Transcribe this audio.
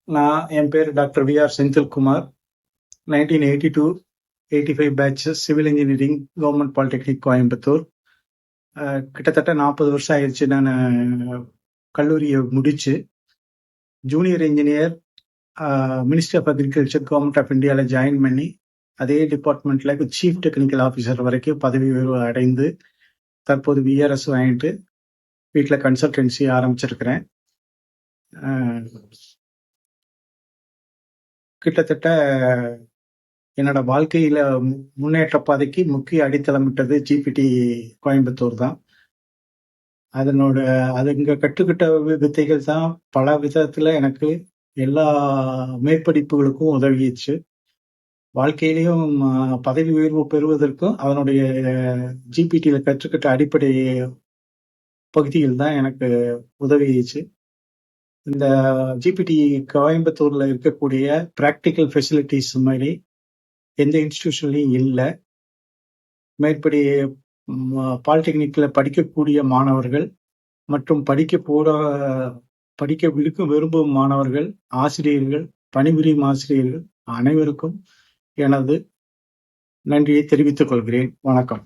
என் பேர் doctor V R. Senthilkumar. 1982-85 batch civil engineering government polytechnic Coimbatore. கிட்டத்தட்ட 40 வருஷம் ஆயிடுச்சு நான் கல்லூரியை முடிச்சு. Junior engineer ministry of agriculture government of இந்தியாவில் ஜாயின் பண்ணி அதே டிபார்ட்மெண்ட்ல சீஃப் டெக்னிக்கல் ஆஃபீஸர் வரைக்கும் பதவி உயர்வு அடைந்து தற்போது விஆர்எஸ் வாங்கிட்டு வீட்டில் கன்சல்டன்சி ஆரம்பிச்சிருக்கிறேன். கிட்டத்தட்ட என்னோட வாழ்க்கையில முன்னேற்ற பாதைக்கு முக்கிய அடித்தளமிட்டது ஜிபிடி கோயம்புத்தூர் தான். அது இங்க கற்றுக்கிட்ட வித்தைகள் தான் பல விதத்துல எனக்கு எல்லா மேற்படிப்புகளுக்கும் உதவிச்சு. வாழ்க்கையிலையும் பதவி உயர்வு பெறுவதற்கும் அதனுடைய ஜிபிடியில கற்றுக்கிட்ட அடிப்படை பகுதிகள் தான் எனக்கு உதவிச்சு. இந்த ஜிபிடி கோயம்புத்தூர்ல இருக்கக்கூடிய பிராக்டிக்கல் ஃபெசிலிட்டிஸ் மாதிரி எந்த இன்ஸ்டிடியூஷன்லையும் இல்லை. மேற்படி பாலிடெக்னிக்ல படிக்கக்கூடிய மாணவர்கள் மற்றும் படிக்க விரும்பும் மாணவர்கள், ஆசிரியர்கள், பணிபுரியும் ஆசிரியர்கள் அனைவருக்கும் எனது நன்றியை தெரிவித்துக் கொள்கிறேன். வணக்கம்.